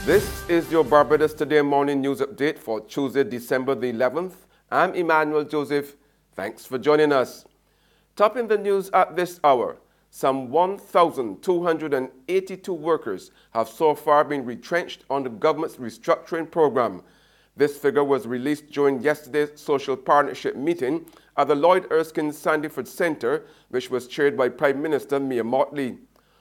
This is your Barbados Today morning news update for Tuesday, December the 11th. I'm Emmanuel Joseph. Thanks for joining us. Topping the news at this hour, some 1,282 workers have so far been retrenched on the government's restructuring program. This figure was released during yesterday's social partnership meeting at the Lloyd Erskine Sandyford Centre, which was chaired by Prime Minister Mia Mottley.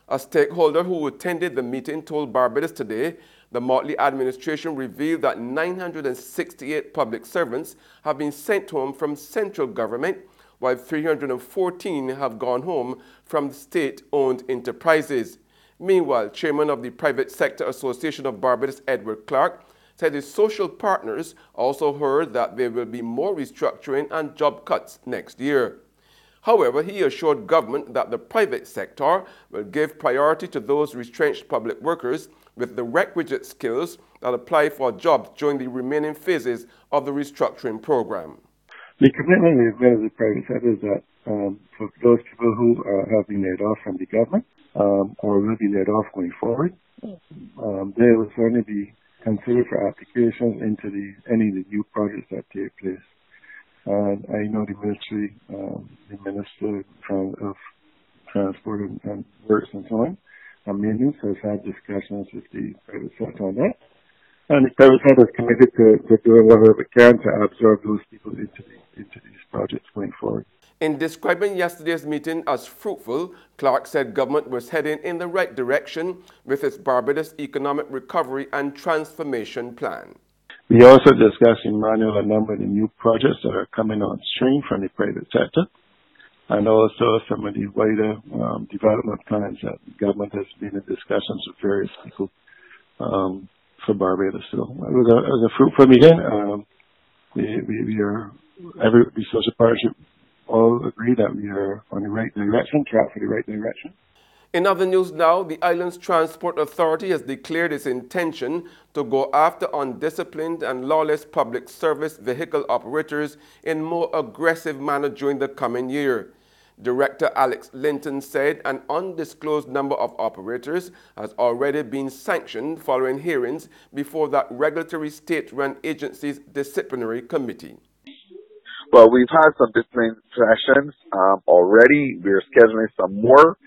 A stakeholder who attended the meeting told Barbados Today the Mottley administration revealed that 968 public servants have been sent home from central government, while 314 have gone home from state-owned enterprises. Meanwhile, Chairman of the Private Sector Association of Barbados, Edward Clark, said his social partners also heard that there will be more restructuring and job cuts next year. However, he assured government that the private sector will give priority to those retrenched public workers with the requisite skills that apply for jobs during the remaining phases of the restructuring program. The commitment we've made as the private sector is that for those people who have been laid off from the government or will be laid off going forward, they will certainly be considered for applications into any of the new projects that take place. And I know the ministry, the Minister of Transport and Works and so on, and maintenance has had discussions with the private sector on that. And the private sector is committed to doing whatever it can to absorb those people into these projects going forward. In describing yesterday's meeting as fruitful, Clark said government was heading in the right direction with its Barbados Economic Recovery and Transformation Plan. We also discussed in manual a number of the new projects that are coming on stream from the private sector, and also some of the wider development plans that the government has been in discussions with various people for Barbados. So it was a fruitful meeting. The social partnership all agree that we are on the right direction, track for the right direction. In other news now, the island's Transport Authority has declared its intention to go after undisciplined and lawless public service vehicle operators in more aggressive manner during the coming year. Director Alex Linton said an undisclosed number of operators has already been sanctioned following hearings before that regulatory state-run agency's disciplinary committee. Well, we've had some disciplinary sessions already. We're scheduling some more.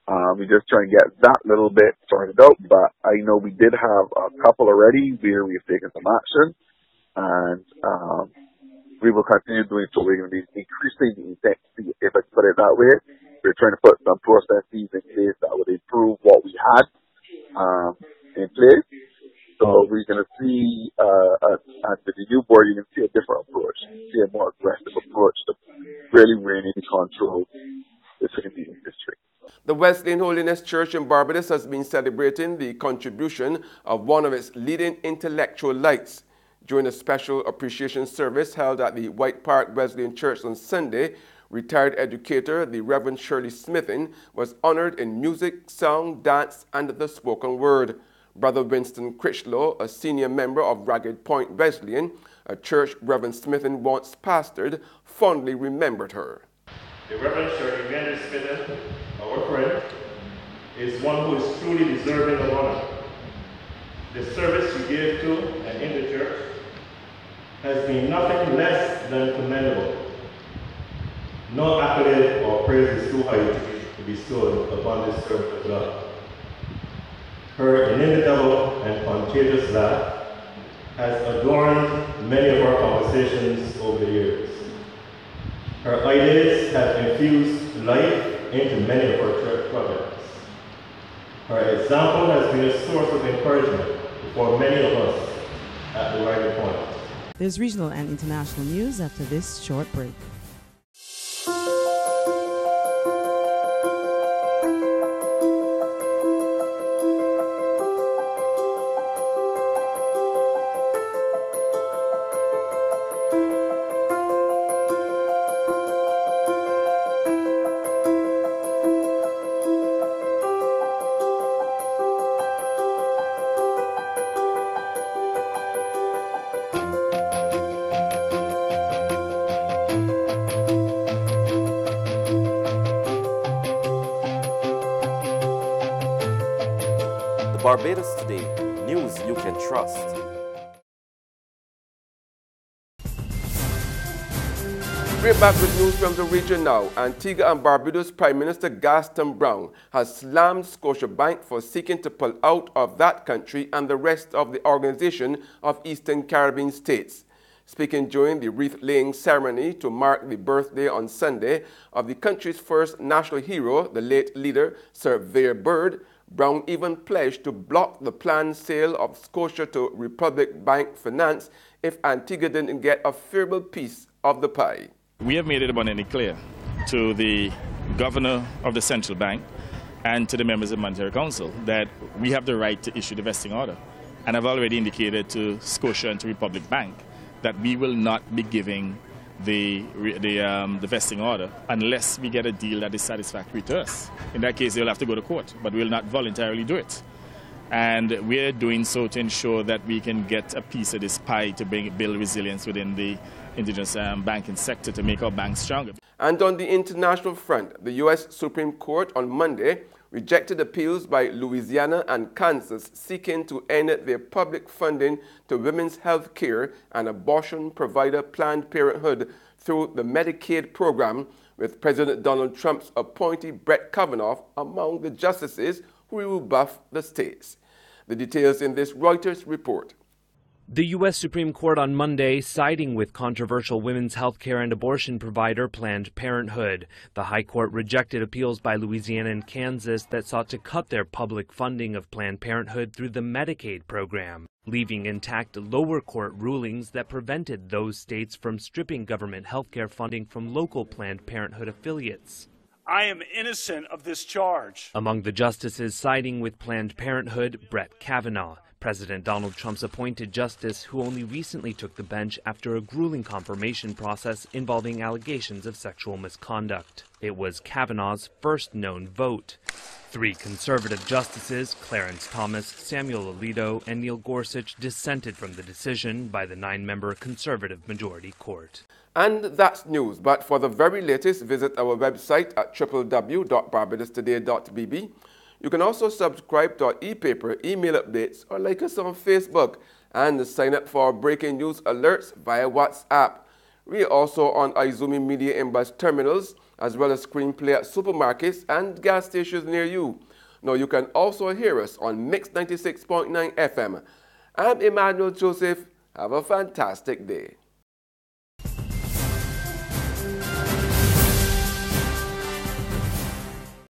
We're just trying to get that little bit sorted out, but I know we did have a couple already where we've taken some action, and we will continue doing so. We're going to be increasing the intensity, if I put it that way. We're trying to put some processes in place that would improve what we had in place. So we're going to see, at the new board, you can see a different approach, see a more aggressive approach to really rein in control the industry. The Wesleyan Holiness Church in Barbados has been celebrating the contribution of one of its leading intellectual lights. During a special appreciation service held at the White Park Wesleyan Church on Sunday, retired educator, the Reverend Shirley Smithin, was honored in music, song, dance, and the spoken word. Brother Winston Critchlow, a senior member of Ragged Point Wesleyan, a church Reverend Smithin once pastored, fondly remembered her. The Reverend Shirley Smithin, our friend, is one who is truly deserving of honor. The service she gave to and in the church has been nothing less than commendable. No accolade or praise is too high to be bestowed upon this servant of God. Her inimitable and contagious laugh has adorned many of our conversations over the years. Her ideas have infused life into many of our church projects. Her example has been a source of encouragement for many of us at the right point. There's regional and international news after this short break. Barbados Today news you can trust. We're back with news from the region now. Antigua and Barbados Prime Minister Gaston Brown has slammed Scotiabank for seeking to pull out of that country and the rest of the Organization of Eastern Caribbean States. Speaking during the wreath-laying ceremony to mark the birthday on Sunday of the country's first national hero, the late leader Sir Vere Bird, Brown even pledged to block the planned sale of Scotia to Republic Bank Finance if Antigua didn't get a favorable piece of the pie. We have made it abundantly clear to the governor of the central bank and to the members of the Monetary Council that we have the right to issue the vesting order. And I've already indicated to Scotia and to Republic Bank that we will not be giving the vesting order unless we get a deal that is satisfactory to us. In that case, they'll have to go to court, but we'll not voluntarily do it. And we're doing so to ensure that we can get a piece of this pie to build resilience within the indigenous banking sector to make our banks stronger. And on the international front, the U.S. Supreme Court on Monday rejected appeals by Louisiana and Kansas seeking to end their public funding to women's health care and abortion provider Planned Parenthood through the Medicaid program, with President Donald Trump's appointee Brett Kavanaugh among the justices who will rebuff the states. The details in this Reuters report. The U.S. Supreme Court on Monday siding with controversial women's health care and abortion provider Planned Parenthood. The High Court rejected appeals by Louisiana and Kansas that sought to cut their public funding of Planned Parenthood through the Medicaid program, leaving intact lower court rulings that prevented those states from stripping government health care funding from local Planned Parenthood affiliates. I am innocent of this charge. Among the justices siding with Planned Parenthood, Brett Kavanaugh, President Donald Trump's appointed justice who only recently took the bench after a grueling confirmation process involving allegations of sexual misconduct. It was Kavanaugh's first known vote. 3 conservative justices, Clarence Thomas, Samuel Alito, and Neil Gorsuch, dissented from the decision by the 9-member conservative majority court. And that's news, but for the very latest, visit our website at www.barbadostoday.bb. You can also subscribe to our e-paper, email updates, or like us on Facebook, and sign up for our breaking news alerts via WhatsApp. We are also on Izumi Media in-bus terminals, as well as screenplay at supermarkets and gas stations near you. Now you can also hear us on Mix 96.9 FM. I'm Emmanuel Joseph. Have a fantastic day.